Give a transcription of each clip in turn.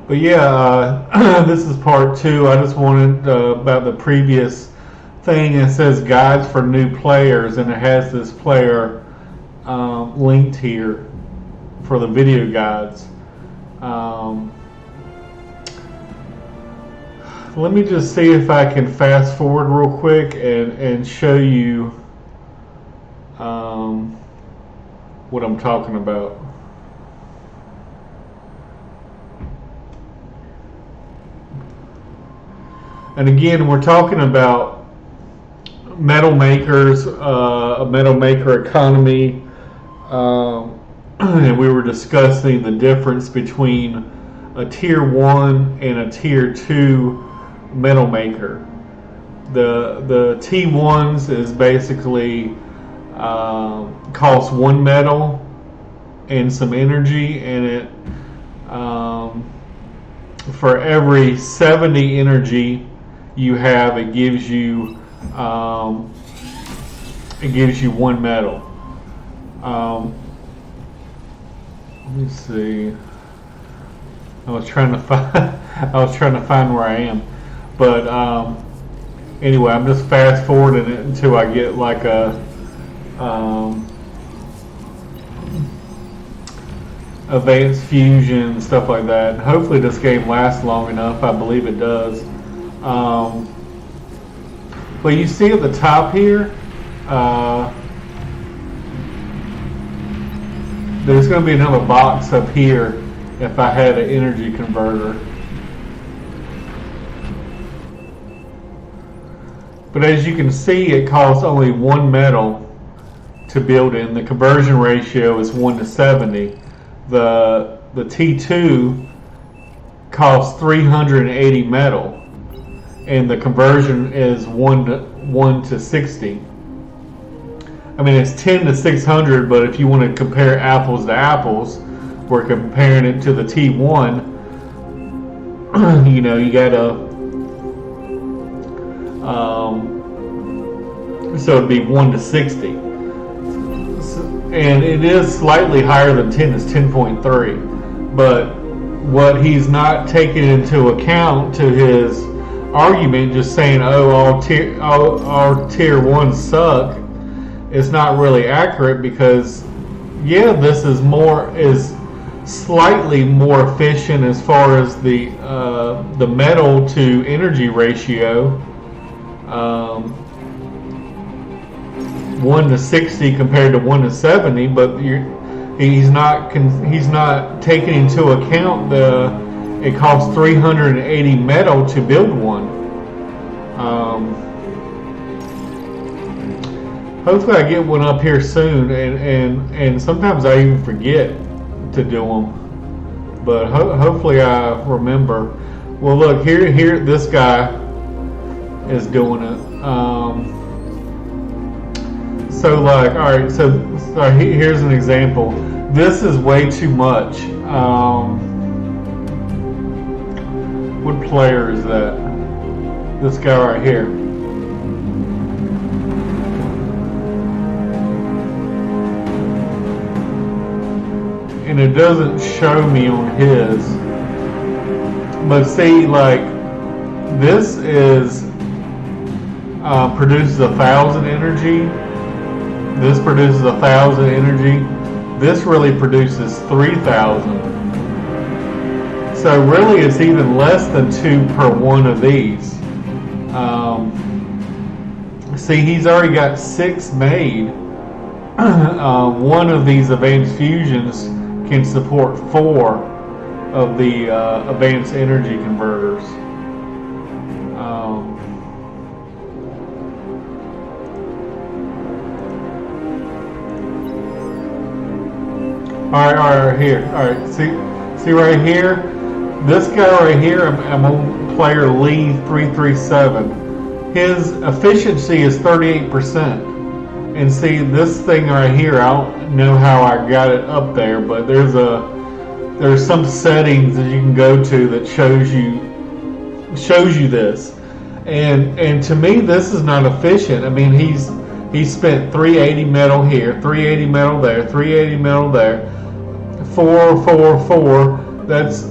But yeah, this is part two. I just wanted about the previous thing. It says guides for new players, and it has this player linked here for the video guides. Um, Let me just see if I can fast forward real quick and show you um, what I'm talking about. And again, we're talking about metal makers, a metal maker economy, and we were discussing the difference between a tier 1 and a tier 2 metal maker. The T1s is basically costs 1 metal and some energy, and it for every 70 energy you have, it gives you 1 metal. Let me see. I was trying to find where I am, but anyway, I'm just fast forwarding it until I get like a advanced fusion, stuff like that. And hopefully this game lasts long enough. I believe it does. But you see at the top here, there's going to be another box up here if I had an energy converter. But as you can see, it costs only 1 metal to build in. The conversion ratio is 1 to 70. The T2 costs 380 metal, and the conversion is 1 to 60. I mean, it's 10 to 600, but if you want to compare apples to apples, we're comparing it to the T1. You know, you gotta so it'd be 1 to 60, and it is slightly higher than 10. It's 10.3, but what he's not taking into account to his argument, just saying, oh, all tier 1s suck, is not really accurate, because yeah, this is slightly more efficient as far as the metal to energy ratio. 1 to 60 compared to 1 to 70, but he's not taking into account it costs 380 metal to build one. Hopefully I get one up here soon, and sometimes I even forget to do them, but hopefully I remember. Well, look here, this guy is doing it. So like, all right, so here's an example. This is way too much. What player is that? This guy right here. And it doesn't show me on his. But see, like, this is produces 1,000 energy. This produces 1,000 energy. This really produces 3,000. So really, it's even less than 2 per one of these. See, he's already got 6 made. One of these advanced fusions can support 4 of the advanced energy converters. All right, here. All right, see right here. This guy right here, I'm on player Lee 337. His efficiency is 38%. And see, this thing right here, I don't know how I got it up there, but there's some settings that you can go to that shows you this. And to me, this is not efficient. I mean, he spent 380 metal here, 380 metal there, 380 metal there, 4. That's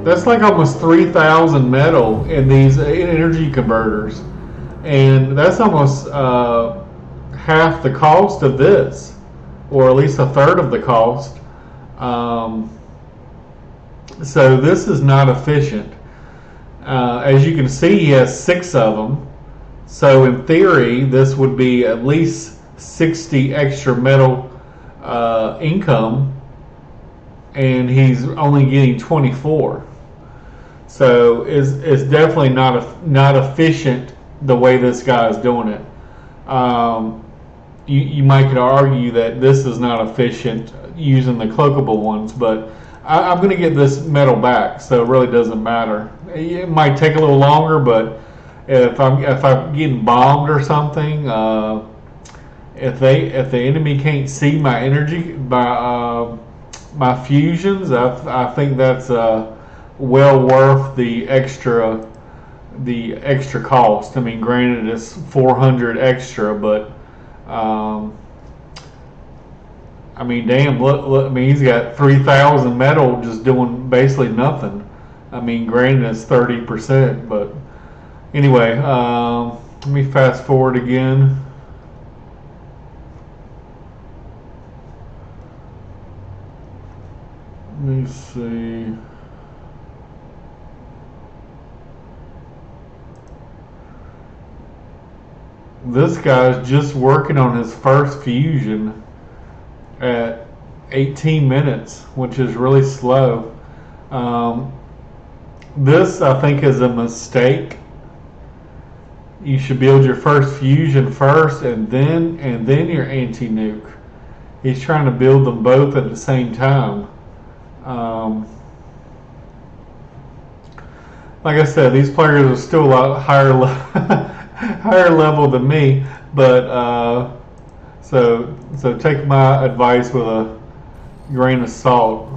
That's like almost 3,000 metal in these energy converters, and that's almost half the cost of this, or at least a third of the cost. Um, so this is not efficient. As you can see, he has 6 of them. So in theory, this would be at least 60 extra metal income, and he's only getting 24. So it's definitely not efficient the way this guy is doing it. You might could argue that this is not efficient using the cloakable ones, but I'm going to get this metal back, so it really doesn't matter. It might take a little longer, but if I'm getting bombed or something, if the enemy can't see my energy, my fusions, I think that's well worth the extra cost. I mean, granted, it's 400 extra, but I mean, damn, look, I mean, he's got 3,000 metal just doing basically nothing. I mean, granted, it's 30%, but anyway, let me fast forward again. Let me see. This guy's just working on his first fusion at 18 minutes, which is really slow. This, I think, is a mistake. You should build your first fusion first, and then your anti-nuke. He's trying to build them both at the same time. Like I said, these players are still a lot higher higher level than me, but so take my advice with a grain of salt.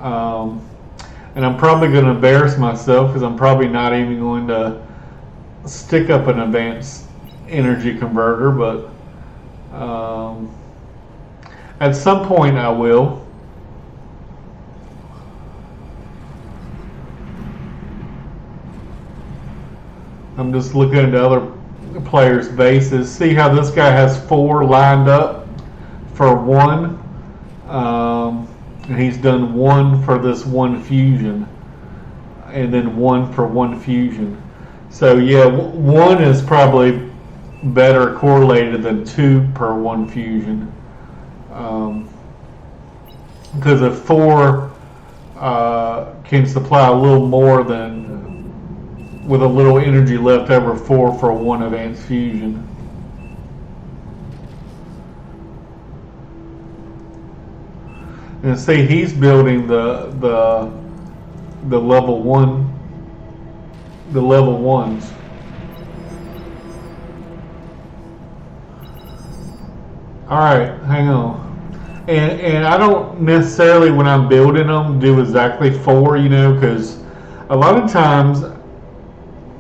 And I'm probably going to embarrass myself because I'm probably not even going to stick up an advanced energy converter, but at some point I will. I'm just looking at the other players' bases. See how this guy has 4 lined up for 1. And he's done 1 for this 1 fusion, and then 1 for 1 fusion. So yeah, 1 is probably better correlated than 2 per 1 fusion. Because if 4 can supply a little more than, with a little energy left over, 4 for 1 advanced fusion. And see, he's building the level 1, the level 1s. All right, hang on. And I don't necessarily, when I'm building them, do exactly 4, because a lot of times,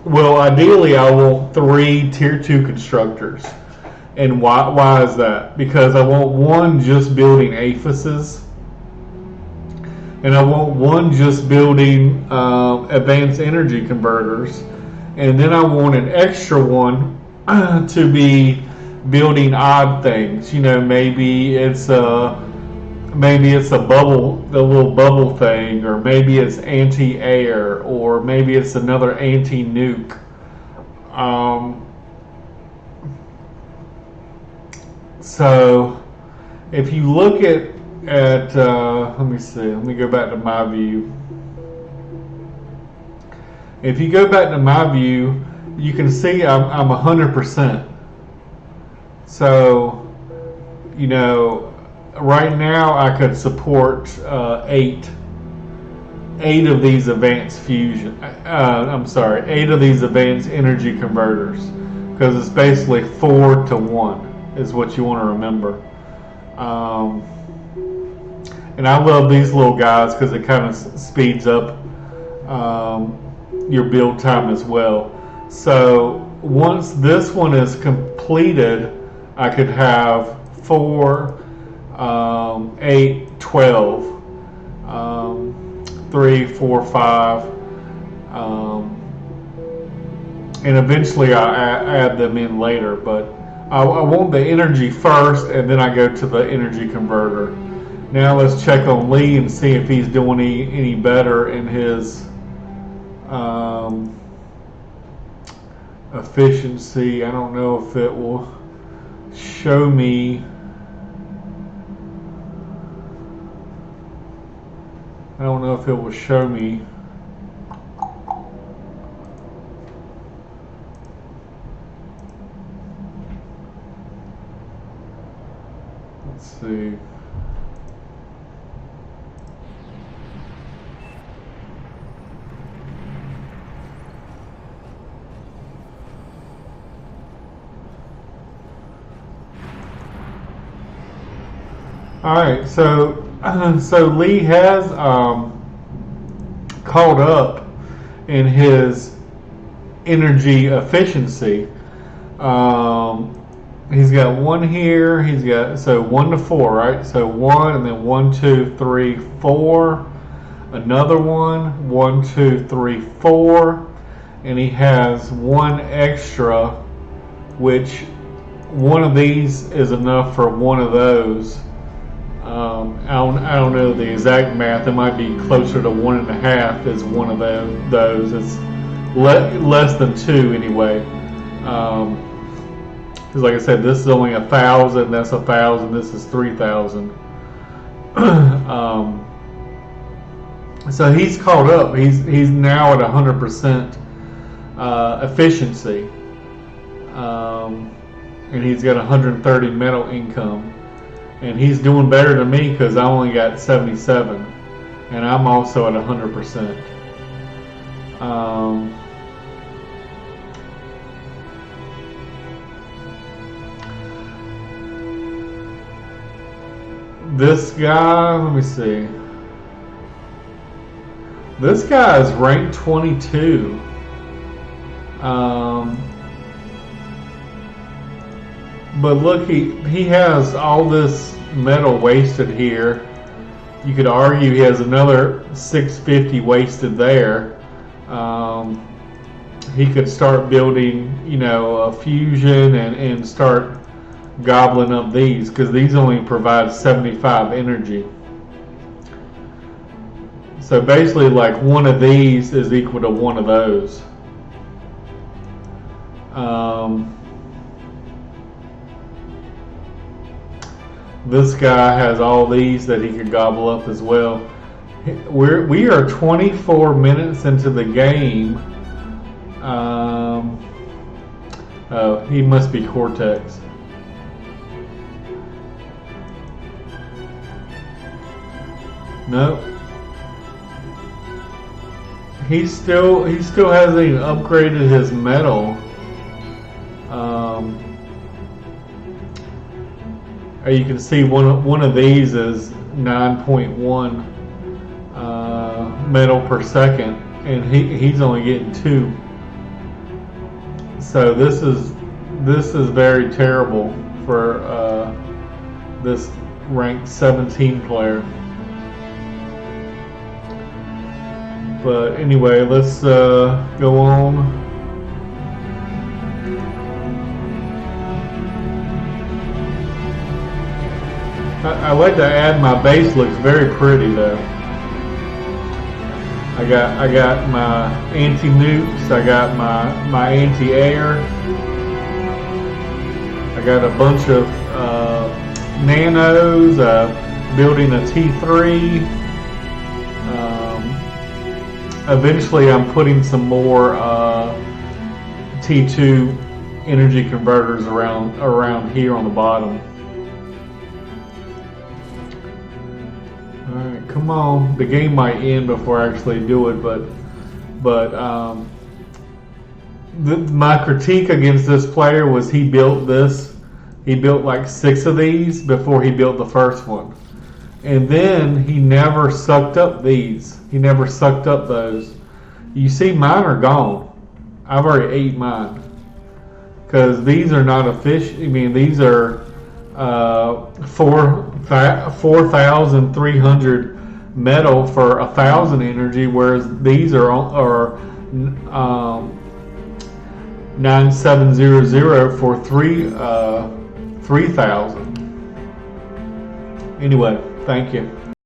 well, ideally I want 3 tier 2 constructors. And why is that? Because I want 1 just building aphises, and I want 1 just building advanced energy converters, and then I want an extra 1 to be building odd things. Maybe it's a bubble, the little bubble thing, or maybe it's anti-air, or maybe it's another anti-nuke. So if you look at let me see, let me go back to my view. If you go back to my view, you can see I'm 100%. So, right now I could support 8 of these advanced fusion. 8 of these advanced energy converters, because it's basically 4 to 1 is what you want to remember. And I love these little guys because it kind of speeds up your build time as well. So once this one is completed, I could have 4, 8, 12. 3, 4, 5. And eventually I add them in later, but I want the energy first, and then I go to the energy converter. Now let's check on Lee and see if he's doing any better in his efficiency. I don't know if it will show me. I don't know if it will show me. Let's see. All right, so Lee has caught up in his energy efficiency. He's got one here. He's got 1 to 4, right? So 1, and then 1, 2, 3, 4. Another 1, 1, 2, 3, 4, and he has 1 extra, which one of these is enough for one of those. I don't know the exact math. It might be closer to 1.5 is one of those. It's less than 2 anyway. Because like I said, this is only 1,000. That's 1,000. This is 3,000. So he's caught up. He's now at 100% efficiency, and he's got 130 metal income. And he's doing better than me because I only got 77, and I'm also at 100%. This guy, let me see. This guy is ranked 22. But look, he has all this metal wasted here. You could argue he has another 650 wasted there. He could start building, a fusion and start gobbling up these, because these only provide 75 energy. So basically, like, one of these is equal to one of those. This guy has all these that he could gobble up as well. We are 24 minutes into the game. Oh, he must be Cortex. Nope. He still hasn't even upgraded his metal. You can see one of these is 9.1 metal per second, and he's only getting 2. So this is very terrible for this ranked 17 player. But anyway, let's go on. I like to add my base. Looks very pretty though. I got my anti-nukes. I got my anti-air. I got a bunch of nanos. Building a T3. Eventually, I'm putting some more T2 energy converters around here on the bottom. Alright, come on. The game might end before I actually do it, but my critique against this player was he built this. He built like 6 of these before he built the first one. And then he never sucked up these. He never sucked up those. You see, mine are gone. I've already ate mine. Because these are not efficient. I mean, these are 4,300 metal for 1,000 energy, whereas these are 9700 for 3,000. Anyway, thank you.